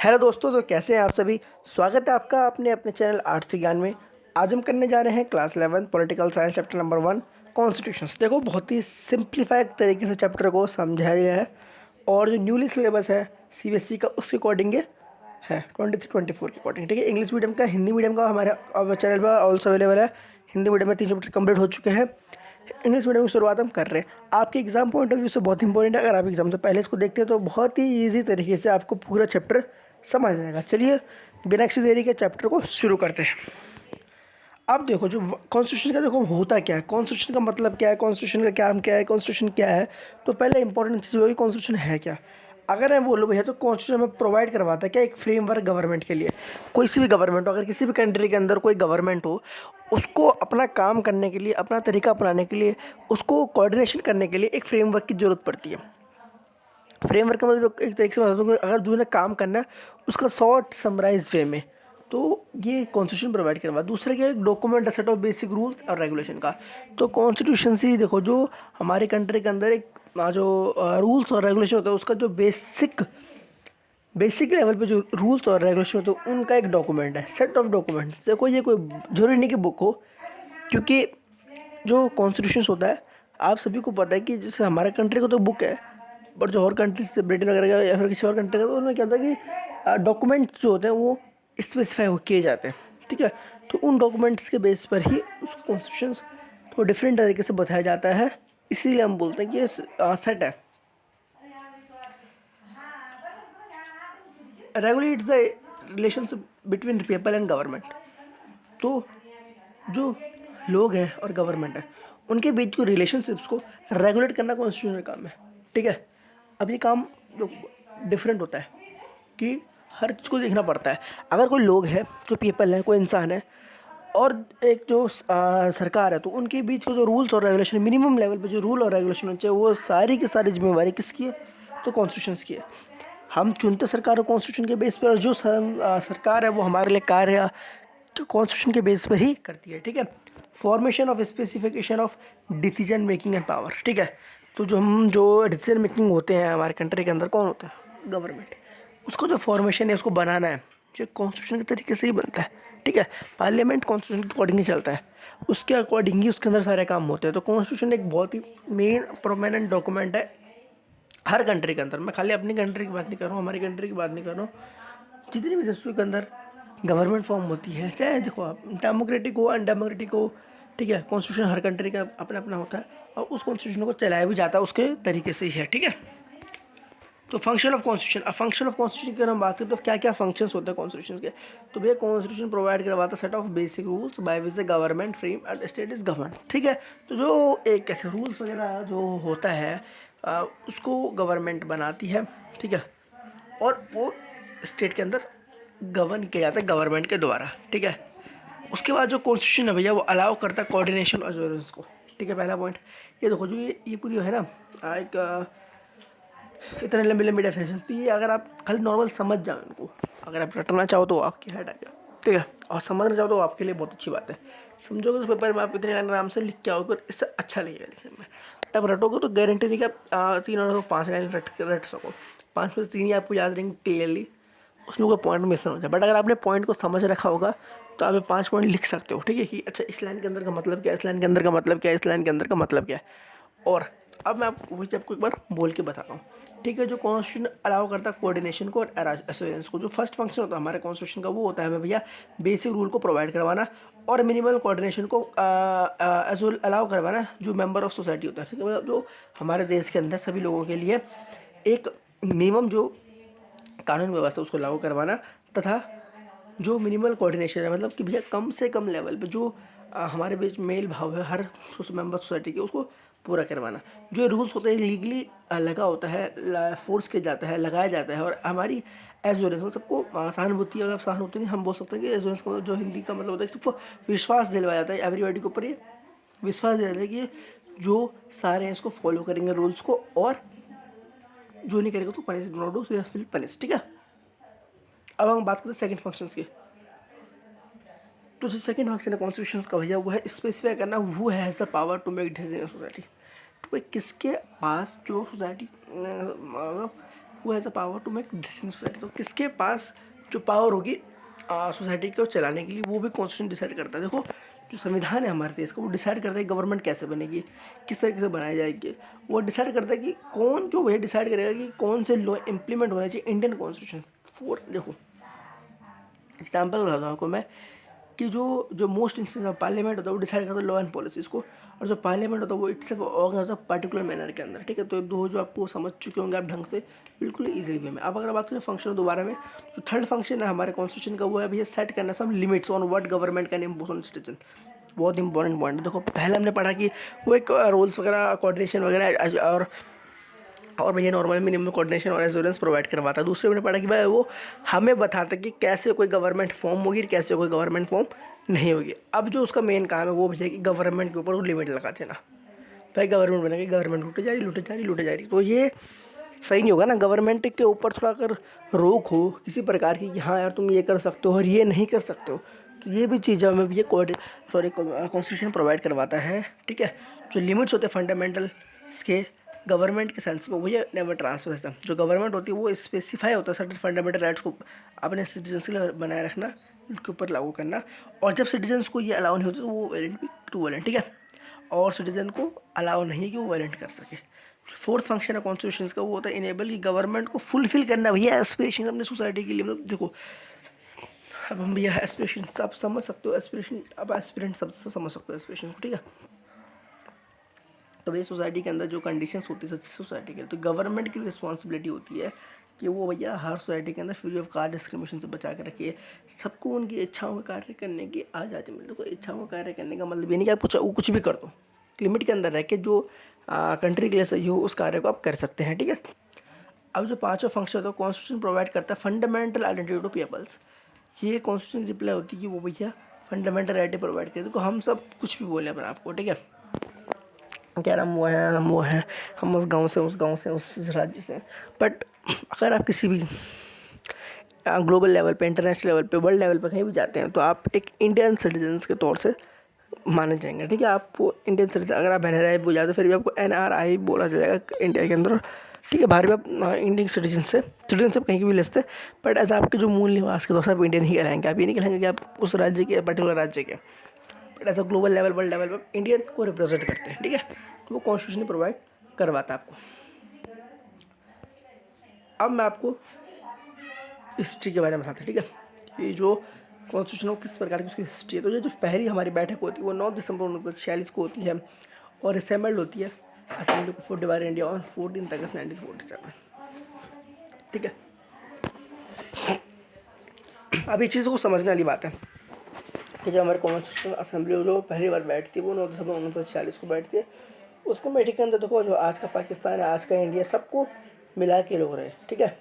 Hello दोस्तों, तो कैसे हैं आप सभी। स्वागत है आपका अपने अपने चैनल आर्ट्स से ज्ञान में। आज हम करने जा रहे हैं class 11 political science chapter number 1 constitutions. देखो, बहुत ही सिंप्लीफाइड तरीके से चैप्टर को समझाया गया है और जो न्यूली सिलेबस है सीबीएसई का उसके अकॉर्डिंग है 23-24 के अकॉर्डिंग। ठीक है, इंग्लिश मीडियम का, हिंदी मीडियम का हमारे चैनल पर ऑल्सो अवेलेबल है। हिंदी मीडियम में 3 चैप्टर कंप्लीट हो चुके हैं। इंग्लिश मीडियम की शुरुआत हम कर रहे हैं। आपके एग्जाम पॉइंट ऑफ व्यू से बहुत इंपॉर्टेंट है। अगर आप एग्जाम से पहले इसको देखते हैं तो बहुत ही ईजी तरीके से आपको पूरा चैप्टर समझ आएगा। चलिए बिना किसी देरी के चैप्टर को शुरू करते हैं। अब देखो, जो कॉन्स्टिट्यूशन का देखो होता क्या है, कॉन्स्टिट्यूशन का मतलब क्या है, कॉन्स्टिट्यूशन का काम क्या है, कॉन्स्टिट्यूशन क्या है। तो पहले इंपॉर्टेंट चीज़ होगी कॉन्स्टिट्यूशन है क्या। अगर मैं बोलूँ भैया, तो कॉन्स्टिट्यूशन हमें प्रोवाइड करवाता है क्या, एक फ्रेमवर्क गवर्नमेंट के लिए। कोई सी भी गवर्नमेंट हो, अगर किसी भी कंट्री के अंदर कोई गवर्नमेंट हो, उसको अपना काम करने के लिए, अपना तरीका अपनाने के लिए, उसको कोऑर्डिनेशन करने के लिए एक फ्रेमवर्क की ज़रूरत पड़ती है। फ्रेमवर्क का मतलब एक तरीके से बता दूँ कि अगर जो ने काम करना है उसका शॉर्ट समराइज वे में, तो ये कॉन्स्टिट्यूशन प्रोवाइड करवा। दूसरा क्या है, एक document, set of basic rules और रेगुलेशन का। तो कॉन्स्टिट्यूशन से देखो, जो हमारे कंट्री के अंदर एक जो रूल्स और रेगुलेशन होता है, उसका जो बेसिक लेवल पे जो रूल्स और रेगुलेशन होते हैं उनका एक डॉक्यूमेंट है, सेट ऑफ डॉक्यूमेंट। देखो, ये कोई जरूरी नहीं कि बुक हो, क्योंकि जो कॉन्स्टिट्यूशन होता है आप सभी को पता है कि जैसे हमारे कंट्री को तो बुक है, बट जो और कंट्रीज से ब्रिटेन वगैरह का या फिर किसी और कंट्री का, तो उनमें क्या होता है कि डॉक्यूमेंट्स जो होते हैं वो स्पेसिफाई किए जाते हैं। ठीक है, तो उन डॉक्यूमेंट्स के बेस पर ही उस कॉन्स्टिट्यूशन को डिफरेंट तरीके से बताया जाता है। इसीलिए हम बोलते हैं कि ये सेट है। Regulates the relationship between people and government. तो जो लोग हैं और गवर्नमेंट है, उनके बीच को रिलेशनशिप्स को रेगुलेट करना कॉन्स्टिट्यूशन का काम है। ठीक है, अब ये काम जो डिफरेंट होता है कि हर चीज़ को देखना पड़ता है। अगर कोई लोग है, कोई पीपल है, कोई इंसान है, और एक जो सरकार है, तो उनके बीच को जो रूल्स और रेगुलेशन, मिनिमम लेवल पे जो रूल और रेगुलेशन होने चाहिए, वो सारी की सारी जिम्मेवारी किसकी है, तो कॉन्स्टिट्यूशन की है। हम चुनते सरकार को कॉन्स्टिट्यूशन के बेस पर, और जो सरकार है वो हमारे लिए कार्य तो कॉन्स्टिट्यूशन के बेस पर ही करती है। ठीक है, formation of specification of decision making and power. ठीक है, तो जो डिसीजन मेकिंग होते हैं हमारे कंट्री के अंदर, कौन होता है, गवर्नमेंट। उसको जो फॉर्मेशन है, उसको बनाना है, जो कॉन्स्टिट्यूशन के तरीके से ही बनता है। ठीक है, पार्लियामेंट कॉन्स्टिट्यूशन के अकॉर्डिंग ही चलता है, उसके अकॉर्डिंग ही उसके अंदर सारे काम होते हैं। तो कॉन्स्टिट्यूशन एक बहुत ही मेन प्रोमिनेंट डॉक्यूमेंट है हर कंट्री के अंदर। मैं खाली अपनी कंट्री की बात नहीं कर रहा हूँ, हमारी कंट्री की बात नहीं कर रहा हूँ, जितनी भी देशों के अंदर गवर्नमेंट फॉर्म होती है, चाहे देखो आप डेमोक्रेटिक हो अनडेमोक्रेटिक हो। ठीक है, कॉन्स्टिट्यूशन हर कंट्री का अपना अपना होता है, और उस कॉन्स्टिट्यूशन को चलाया भी जाता है उसके तरीके से ही है। ठीक है, तो फंक्शन ऑफ कॉन्स्टिट्यूशन, अब फंक्शन ऑफ कॉन्स्टिट्यूशन की अगर हम बात करें तो क्या क्या फंक्शंस होते हैं कॉन्स्टिट्यूशन के। तो भैया, कॉन्स्टिट्यूशन प्रोवाइड करवाता set of basic rules by which the government frame and state is govern. ठीक है, तो जो एक ऐसे रूल्स वगैरह जो होता है उसको गवर्नमेंट बनाती है। ठीक है, और वो स्टेट के अंदर गवर्न किया जाता है गवर्नमेंट के द्वारा। ठीक है, उसके बाद जो कॉन्स्टिट्यूशन है भैया, वो अलाउ करता है कोऑर्डिनेशन और एश्योरेंस को। ठीक है, पहला पॉइंट ये देखो, जो ये पूरी है ना, एक इतने लंबी लंबी डेफिनेशन, तो ये अगर आप खाली नॉर्मल समझ जाओ इनको, अगर आप रटना चाहो तो आपकी हेड आ जाओ। ठीक है, और समझना चाहो तो आपके लिए बहुत अच्छी बात है। समझोगे तो पेपर में आप इतने लाइन आराम से लिख के आओगे, इससे अच्छा लगेगा लिखने में। तब रटोगे तो गारंटी नहीं कि आप 3 और 5 लाइन रट सको। 5 में से 3 ही आपको याद रहेंगे क्लियरली, उसमें कोई पॉइंट मिस ना हो जाए। बट अगर आपने पॉइंट को समझ रखा होगा तो आप 5 पॉइंट लिख सकते हो। ठीक है, कि अच्छा इस लाइन के अंदर का मतलब क्या है, इस लाइन के अंदर का मतलब क्या है, इस लाइन के अंदर का मतलब क्या है। और अब मैं आपको एक बार बोल के बताता हूँ। ठीक है, जो कॉन्स्टिट्यूशन अलाउ करता है कोऑर्डिनेशन को और एसोसिएशन को, जो फर्स्ट फंक्शन होता है हमारे कॉन्स्टिट्यूशन का, वो होता है हमें भैया बेसिक रूल को प्रोवाइड करवाना और मिनिमल कोऑर्डिनेशन को अलाउ करवाना जो मेंबर ऑफ सोसाइटी होता है। ठीक है, मतलब जो हमारे देश के अंदर सभी लोगों के लिए एक मिनिमम जो कानून व्यवस्था उसको लागू करवाना, तथा जो मिनिमल कोऑर्डिनेशन है, मतलब कि भैया कम से कम लेवल पे जो हमारे बीच मेल भाव है हर मेंबर सोसाइटी के, उसको पूरा करवाना। जो रूल्स होते हैं लीगली लगा होता है, फोर्स किया जाता है, लगाया जाता है, और हमारी एश्योरेंस मतलब सबको सहानुभूति, अगर सहानुभूति नहीं, हम बोल सकते हैं कि एश्योरेंस का जो हिंदी का मतलब होता है, सबको विश्वास दिलवाया जाता है एवरीबॉडी के ऊपर। ये विश्वास दिलाया जाता है कि जो सारे हैं इसको फॉलो करेंगे रूल्स को, और जो नहीं करेगा तो punish, do not do so will punish. ठीक है, अब हम बात करते हैं सेकंड फंक्शंस की। तो जो सेकंड फंक्शन है कॉन्स्टिट्यूशन का भैया, वो है स्पेसिफाई करना who has the power to make decision in society. तो भाई किसके पास जो सोसाइटी मतलब who has a power to make decision society. तो किसके पास जो पावर होगी सोसाइटी को चलाने के लिए, वो भी कॉन्स्टिट्यूशन डिसाइड करता है। देखो जो संविधान है हमारे देश का, वो डिसाइड करता है गवर्नमेंट कैसे बनेगी, किस तरीके से बनाई जाएगी। वो डिसाइड करता है कि कौन, जो वही डिसाइड करेगा कि कौन से लॉ इम्प्लीमेंट होने चाहिए इंडियन कॉन्स्टिट्यूशन। फॉर देखो एग्जाम्पल बताता हूँ आपको मैं कि जो मोस्ट इंस्टेंस ऑफ पार्लियामेंट होता है वो डिसाइड करता है लॉ एंड पॉलिसीज़ को, और जो पार्लियामेंट होता है वो इट्स ऑर्गन होता है पर्टिकुलर मैनर के अंदर, ठीक है। तो दो जो आपको समझ चुके होंगे आप ढंग से बिल्कुल ईजिली वे में। अब अगर बात करें फंक्शन दोबारा में, तो थर्ड फंक्शन है हमारे कॉन्स्टिट्यूशन का, वो है भैया सेट करना सब limits on what government can impose on citizen. बहुत इंपॉर्टेंट पॉइंट है। देखो पहले हमने पढ़ा कि वो एक रूल्स वगैरह कोऑर्डिनेशन वगैरह और भैया नॉर्मल मिनिमम कोऑर्डिनेशन और एश्योरेंस प्रोवाइड करवाता है। दूसरे मैंने पढ़ा कि भाई वो हमें बताता कि कैसे कोई गवर्नमेंट फॉर्म होगी, कैसे कोई गवर्नमेंट फॉर्म नहीं होगी। अब जो उसका मेन काम है वो भैया कि गवर्नमेंट के ऊपर वो लिमिट लगा देना। भाई गवर्नमेंट बनेगी, गवर्नमेंट लूटे जा रही लूटे जा रही लूटे जा रही, तो ये सही नहीं होगा ना। गवर्नमेंट के ऊपर थोड़ा अगर रोक हो किसी प्रकार की कि हाँ यार तुम ये कर सकते हो और ये नहीं कर सकते हो, तो ये भी चीज़ें हमें ये कॉन्स्टिट्यूशन प्रोवाइड करवाता है, ठीक है। जो लिमिट्स होते हैं फंडामेंटल इसके गवर्नमेंट के सेंस में, वही नेवर ट्रांसफर सिस्टम। जो गवर्नमेंट होती है वो स्पेसिफाई होता है सर्टेन फंडामेंटल राइट्स को अपने सिटीजन्स के लिए बनाए रखना, उनके ऊपर लागू करना। और जब सिटीजन्स को ये अलाउ नहीं होती तो वो वायलेंट भी टू वायलेंट, ठीक है। और सिटीजन को अलाउ नहीं है कि वो वायलेंट कर सके। फोर्थ फंक्शन है कॉन्स्टिट्यूशन का, वो होता है इनेबल की गवर्नमेंट को फुलफिल करना भैया एस्पिरेशन अपने सोसाइटी के लिए। मतलब देखो अब हम भैया एस्पिरेशन आप समझ सकते हो, एस्पिरेशन अब एस्पिरेंट सब समझ सकते हो एस्पिरेशन को, ठीक है। तो भैया सोसाइटी के अंदर जो कंडीशंस होती है सोसाइटी के, तो गवर्नमेंट की रिस्पॉन्सिबिलिटी होती है कि वो भैया हर सोसाइटी के अंदर फ्री ऑफ कास्ट डिस्क्रिमिनेशन से बचा के रखिए, सबको उनकी इच्छाओं का कार्य करने की आज़ादी मिले। देखो इच्छाओं का कार्य करने का मतलब ये नहीं कि आप कुछ भी कर दो, लिमिट के अंदर रह के जो कंट्री के लिए सही हो उस कार्य को आप कर सकते हैं, ठीक है। अब जो पांचवा फंक्शन होता है कॉन्स्टिट्यूशन प्रोवाइड करता है फंडामेंटल आइडेंटिटी टू पीपल्स। ये कॉन्स्टिट्यूशन रिप्लाई होती है कि वो भैया फंडामेंटल आइडेंटिटी प्रोवाइड करते। देखो हम सब कुछ भी बोले अपन आपको, ठीक है, क्या हम वो हैं, हम उस गांव से उस राज्य से, बट अगर आप किसी भी ग्लोबल लेवल पे, इंटरनेशनल लेवल पे, वर्ल्ड लेवल पे कहीं भी जाते हैं तो आप एक इंडियन सिटीजन्स के तौर से माने जाएंगे, ठीक है। आपको इंडियन सिटीजन, अगर आप NRI बोल जाते फिर भी आपको NRI बोला जाएगा इंडिया के अंदर, ठीक है। बाहर भी आप इंडियन सिटीजनशिप कहीं की भी ले सकते हैं, बट एज आपके जो मूल निवास के तौर से आप इंडियन ही कहलाएंगे। आप ये नहीं कहलाएंगे कि आप उस राज्य के पर्टिकुलर राज्य के, but as a global level, world level पर इंडियन को रिप्रेजेंट करते हैं, ठीक है। तो वो कॉन्स्टिट्यूशन प्रोवाइड करवाता है आपको। अब मैं आपको हिस्ट्री के बारे में बताता हूँ, ठीक है। ये जो कॉन्स्टिट्यूशन किस प्रकार की उसकी हिस्ट्री है, तो ये जो पहली हमारी बैठक होती है वो 9 दिसंबर 1946 को होती है और असेंबल्ड होती है assembly for divided India on 14 अगस्त 1947, ठीक है। अब ये चीज़ को समझने वाली बात है कि जब हमारे कॉन्स्टिट्यूशन असेंबली जो पहली बार बैठती है वो 9 दिसंबर 1946 को बैठती है। उस कमेटी के अंदर देखो जो आज का पाकिस्तान है, आज का इंडिया, सबको मिला के लोग रहे, ठीक है।